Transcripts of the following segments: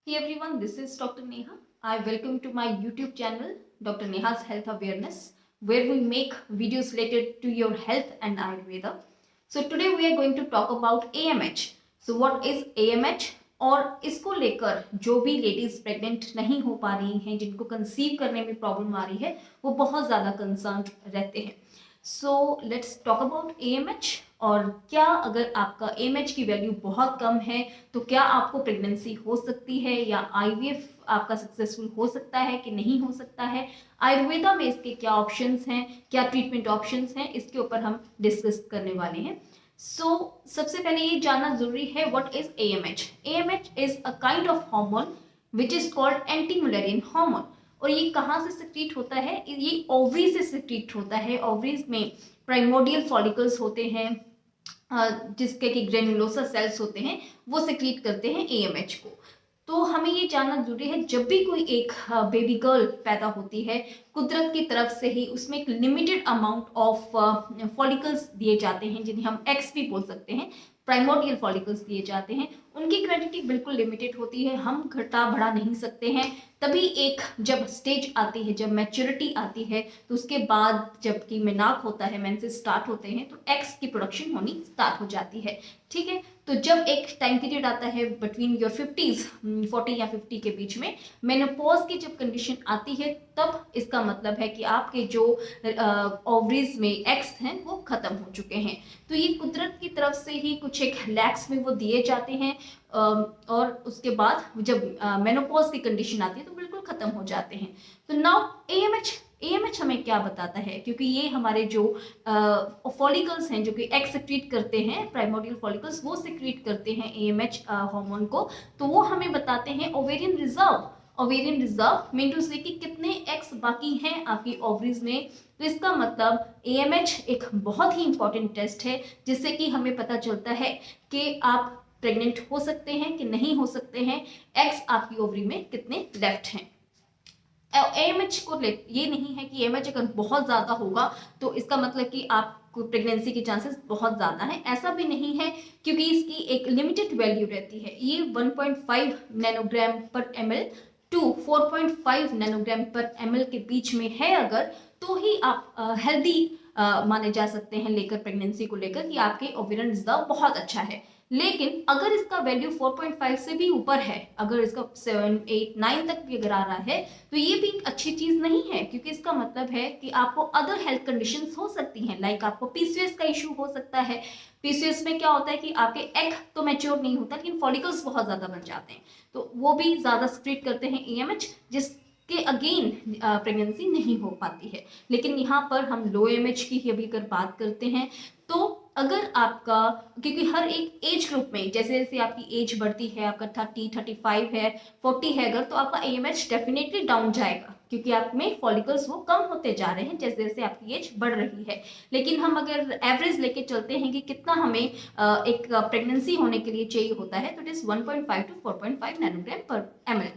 Hey everyone, this is Dr. Neha. I welcome to my YouTube channel, Dr. Neha's Health Awareness, where we make videos related to your health and Ayurveda. So today we are going to talk about AMH. So what is AMH? और इसको लेकर जो भी ladies pregnant नहीं हो पा रही हैं, जिनको कंसीव करने में प्रॉब्लम आ रही है, वो बहुत ज़्यादा कंसर्न रहते हैं. So let's talk about AMH. और क्या अगर आपका AMH की वैल्यू बहुत कम है तो क्या आपको प्रेगनेंसी हो सकती है या IVF आपका सक्सेसफुल हो सकता है कि नहीं हो सकता है. आयुर्वेदा में इसके क्या ऑप्शंस हैं, क्या ट्रीटमेंट ऑप्शंस हैं, इसके ऊपर हम डिस्कस करने वाले हैं. सबसे पहले ये जानना जरूरी है what is AMH. AMH is a kind of hormone which is called anti Mullerian hormone. और ये कहाँ से सिक्रीट होता है? ये ओवरी से सिक्रीट होता है. ओवरीज में प्राइमोडियल फॉलिकल्स होते हैं जिसके कि ग्रेनुलोसा सेल्स होते हैं, वो सिक्रीट करते हैं AMH को. तो हमें ये जानना जरूरी है, जब भी कोई एक बेबी गर्ल पैदा होती है, कुदरत की तरफ से ही उसमें एक लिमिटेड अमाउंट ऑफ फॉलिकल्स दिए जाते हैं, जिन्हें हम एक्स भी बोल सकते हैं, प्राइमोडियल फॉलिकल्स दिए जाते हैं. उनकी क्वांटिटी बिल्कुल लिमिटेड होती है, हम घटा बढ़ा नहीं सकते हैं. तभी एक जब स्टेज आती है, जब मैच्योरिटी आती है, तो उसके बाद जबकि मेनार्क होता है, मेंसेस स्टार्ट होते हैं, तो एग्स की प्रोडक्शन होनी स्टार्ट हो जाती है. ठीक है, तो जब एक टाइम पीरियड आता है बिटवीन योर 50s, 40 या 50 के बीच में, मेनोपॉज की जब कंडीशन आती है, तब इसका मतलब है कि आपके जो ओवरीज में एग्स हैं वो खत्म हो चुके हैं. तो ये कुदरत की तरफ से ही कुछ एक लैक्स में वो दिए जाते हैं और उसके बाद जब मेनोपॉज की कंडीशन आती है तो बिल्कुल खत्म हो जाते हैं. तो नाउ AMH हमें क्या बताता है? क्योंकि ये हमारे जो फॉलिकल्स हैं जो कि एग सिक्रीट करते हैं, प्राइमोडियल फॉलिकल्स, वो सिक्रीट करते हैं AMH हार्मोन को. तो वो हमें बताते हैं ovarian reserve. Ovarian reserve mean to say कि कितने एग्स बाकी हैं आपकी ओवरीज में. तो इसका मतलब AMH एक बहुत ही इंपॉर्टेंट टेस्ट है, जिससे कि हमें पता चलता है कि आप प्रेग्नेंट हो सकते हैं कि नहीं हो सकते हैं, एग्स आपकी ओवरी में कितने लेफ्ट हैं. AMH को ये नहीं है कि AMH अगर बहुत ज्यादा होगा तो इसका मतलब कि आप प्रेगनेंसी के चांसेस बहुत ज्यादा हैं. ऐसा भी नहीं है, क्योंकि इसकी एक लिमिटेड वैल्यू रहती है. ये 1.5 नैनोग्राम पर ml टू 4.5 नैनोग्राम पर ml के बीच में है अगर, तो ही आप हेल्दी माने जा सकते हैं लेकर प्रेगनेंसी को लेकर कि आपके ओवेरियन रिजर्व बहुत अच्छा है. लेकिन अगर इसका वैल्यू 4.5 से भी ऊपर है, अगर इसका 7, 8, 9 तक भी अगर आ रहा है, तो ये भी एक अच्छी चीज नहीं है, क्योंकि इसका मतलब है कि आपको अदर हेल्थ कंडीशंस हो सकती हैं. लाइक आपको PCOS का इशू हो सकता है. PCOS में क्या होता है कि आपके एग तो मैच्योर नहीं होता, लेकिन फॉलिकल्स बहुत ज्यादा बन जाते हैं, तो वो भी ज्यादा सिक्रीट करते हैं AMH, जिसके अगेन प्रेगनेंसी नहीं हो पाती है. लेकिन यहाँ पर हम लो AMH की ही अभी अगर बात करते हैं, तो अगर आपका, क्योंकि हर एक एज ग्रुप में जैसे जैसे आपकी एज बढ़ती है, आपका 30, 35 है, 40 है अगर, तो आपका AMH डेफिनेटली डाउन जाएगा, क्योंकि आप में फॉलिकल्स वो कम होते जा रहे हैं जैसे जैसे आपकी एज बढ़ रही है. लेकिन हम अगर एवरेज लेके चलते हैं कि कितना हमें एक प्रेगनेंसी होने के लिए चाहिए होता है, तो इट इज 1.5 टू 4.5 नैनोग्राम पर ml.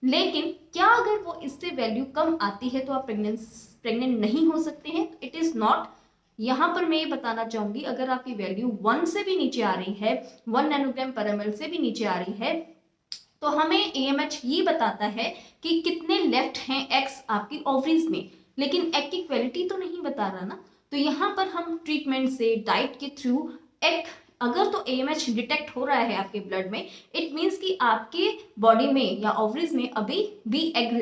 लेकिन क्या अगर वो इससे वैल्यू कम आती है तो आप प्रेग्नेंट नहीं हो सकते हैं? It is not. यहाँ पर मैं ये बताना चाहूंगी, अगर आपकी वैल्यू 1 से भी नीचे आ रही है, 1 नैनोग्राम पर ml से भी नीचे आ रही है, तो हमें AMH ये बताता है कि कितने लेफ्ट हैं एग्स आपकी ओवरीज में, लेकिन एग की क्वालिटी तो नहीं बता रहा ना. तो यहाँ पर हम ट्रीटमेंट से, डाइट के थ्रू एग, अगर तो AMH डिटेक्ट हो रहा है आपके ब्लड में, इट मीन्स कि आपके बॉडी में या ओवरीज में अभी भी एग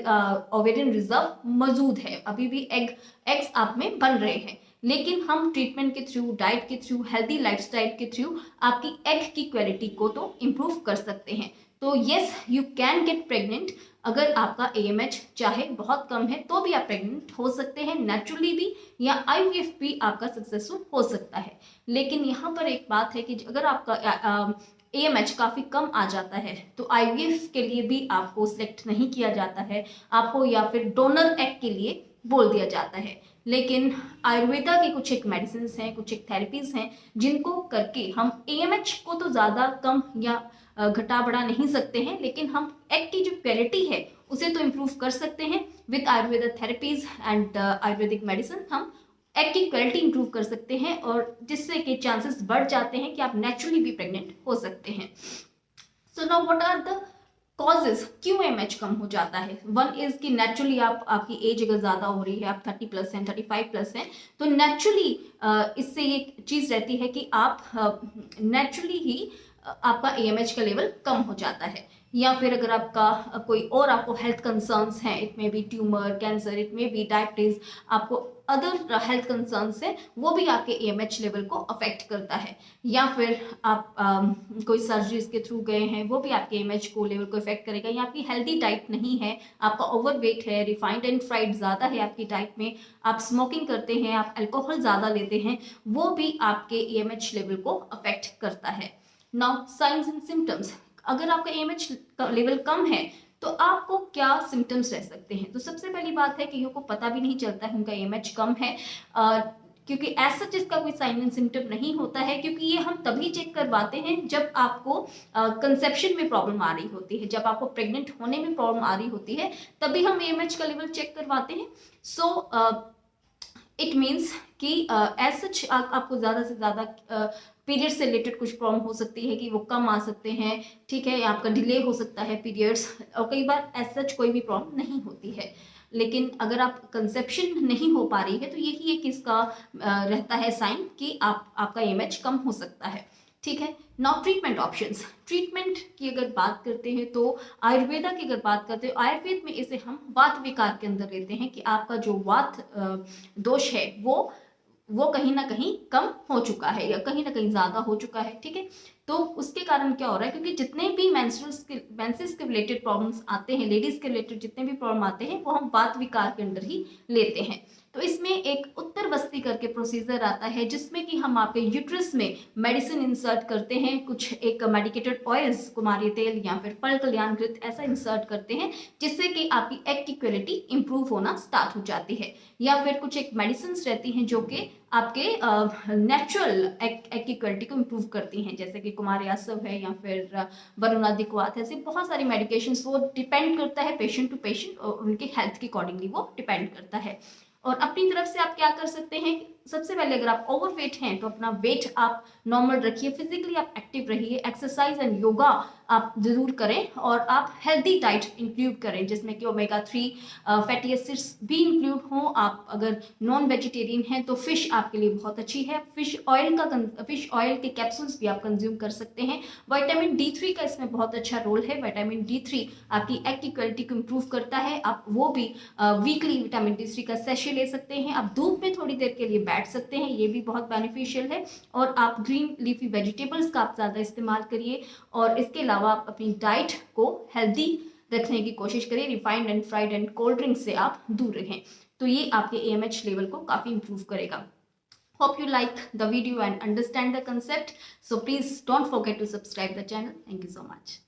ओवेरियन रिजर्व मौजूद है, अभी भी एग्स आप में बन रहे हैं. लेकिन हम ट्रीटमेंट के थ्रू, डाइट के थ्रू, हेल्दी लाइफस्टाइल के थ्रू आपकी एग की क्वालिटी को तो इम्प्रूव कर सकते हैं. तो yes, you can get pregnant. अगर आपका AMH चाहे बहुत कम है तो भी आप प्रेग्नेंट हो सकते हैं, नेचुरली भी, या IVF भी आपका सक्सेसफुल हो सकता है. लेकिन यहाँ पर एक बात है कि अगर आपका AMH काफी कम आ जाता है तो IVF के लिए भी आपको सिलेक्ट नहीं किया जाता है, आपको या फिर डोनर एग के लिए बोल दिया जाता है. लेकिन आयुर्वेदा के कुछ एक मेडिसिन हैं, कुछ एक थेरेपीज हैं, जिनको करके हम AMH को तो ज्यादा कम या घटा बढ़ा नहीं सकते हैं, लेकिन हम एग की जो क्वालिटी है उसे तो इम्प्रूव कर सकते हैं. With Ayurveda therapies and Ayurvedic medicine हम एग की क्वालिटी इंप्रूव कर सकते हैं, और जिससे कि चांसेस बढ़ जाते हैं कि आप नेचुरली भी प्रेग्नेंट हो सकते हैं. So now what are the causes क्यों AMH कम हो जाता है। वन इज कि नेचुरली आपकी एज अगर ज़्यादा हो रही है, आप 30 प्लस हैं, 35 प्लस हैं, तो नेचुरली इससे ये चीज़ रहती है कि आप नेचुरली ही आपका AMH का लेवल कम हो जाता है। या फिर अगर आपका कोई और आपको हेल्थ कंसर्न्स हैं, it may be tumour, cancer, it may be diabetes, आपको अदर हेल्थ कंसर्न्स है, वो भी आपके AMH लेवल को अफेक्ट करता है। या फिर आप कोई सर्जरीज के थ्रू गए हैं, वो भी आपके AMH को लेवल को इफेक्ट करेगा। या आपकी हेल्दी डाइट नहीं है, आपका ओवरवेट है, रिफाइंड एंड फ्राइड ज़्यादा है आपकी डाइट में, आप स्मोकिंग करते हैं, आप अल्कोहल ज़्यादा लेते हैं, वो भी आपके AMH लेवल को अफेक्ट करता है। नाउ साइंस एंड सिम्टम्स, अगर आपका AMH का लेवल कम है तो आपको क्या सिम्टम्स रह सकते हैं। तो सबसे पहली बात है कि को पता भी नहीं चलता है उनका AMH कम है, क्योंकि ऐसा इसका कोई साइन एंड सिम्टम नहीं होता है, क्योंकि ये हम तभी चेक करवाते हैं जब आपको कंसेप्शन में प्रॉब्लम आ रही होती है, जब आपको प्रेग्नेंट होने में प्रॉब्लम आ रही होती है, तभी हम AMH का लेवल चेक करवाते हैं। सो इट मीन्स कि एज सच आपको ज़्यादा से ज़्यादा पीरियड से रिलेटेड कुछ प्रॉब्लम हो सकती है कि वो कम आ सकते हैं, ठीक है, आपका डिले हो सकता है पीरियड्स, और कई बार एज सच कोई भी प्रॉब्लम नहीं होती है। लेकिन अगर आप कंसेप्शन नहीं हो पा रही है तो यही एक इसका रहता है साइन कि आपका AMH कम हो सकता है, ठीक है। नाउ ट्रीटमेंट ऑप्शंस, ट्रीटमेंट की अगर बात करते हैं तो आयुर्वेदा की अगर बात करते हैं, आयुर्वेद में इसे हम वात विकार के अंदर लेते हैं कि आपका जो वात दोष है वो कहीं ना कहीं कम हो चुका है या कहीं ना कहीं ज्यादा हो चुका है, ठीक है। तो उसके कारण क्या हो रहा है, क्योंकि जितने भी मेंसेस के रिलेटेड प्रॉब्लम्स आते हैं, लेडीज के रिलेटेड जितने भी प्रॉब्लम आते हैं, वो हम वात विकार के अंदर ही लेते हैं। तो इसमें एक उत्तर बस्ती करके प्रोसीजर आता है, जिसमें कि हम आपके यूट्रस में मेडिसिन इंसर्ट करते हैं, कुछ एक मेडिकेटेड ऑयल्स, कुमारी तेल या फिर फल कल्याण घृत ऐसा इंसर्ट करते हैं, जिससे कि आपकी एग की क्वालिटी इंप्रूव होना स्टार्ट हो जाती है। या फिर कुछ एक मेडिसिन रहती हैं जो कि आपके नेचुरल एग की क्वालिटी को इम्प्रूव करती हैं, जैसे कि कुमारी आसव है या फिर वरुणाधिक्वात है, ऐसे बहुत सारी मेडिकेशंस, वो डिपेंड करता है पेशेंट टू पेशेंट और उनके हेल्थ के अकॉर्डिंगली वो डिपेंड करता है। और अपनी तरफ से आप क्या कर सकते हैं, सबसे पहले अगर आप ओवरवेट हैं तो अपना वेट आप नॉर्मल रखिए, फिजिकली आप एक्टिव रहिए, एक्सरसाइज एंड योगा आप जरूर करें, और आप हेल्दी डाइट इंक्लूड करें जिसमें कि ओमेगा 3 फैटी एसिड्स भी इंक्लूड हों। आप अगर नॉन वेजिटेरियन हैं तो फिश आपके लिए बहुत अच्छी है, फिश ऑयल के कैप्सूल्स भी आप कंज्यूम कर सकते हैं। विटामिन D3 का इसमें बहुत अच्छा रोल है, विटामिन D3 आपकी एग की क्वालिटी को इम्प्रूव करता है, आप वो भी वीकली विटामिन D3 का सेशे ले सकते हैं। आप धूप में थोड़ी देर के लिए बैठ सकते हैं, ये भी बहुत बेनिफिशियल है। और आप ग्रीन लीफी वेजिटेबल्स का आप ज़्यादा इस्तेमाल करिए, और इसके अलावा आप अपनी डाइट को हेल्दी रखने की कोशिश करिए, refined and fried and cold drink से आप दूर रहें, तो ये आपके AMH लेवल को काफ़ी इंप्रूव करेगा। Hope you like the video and understand the concept. So please don't forget to subscribe the channel. Thank you so much.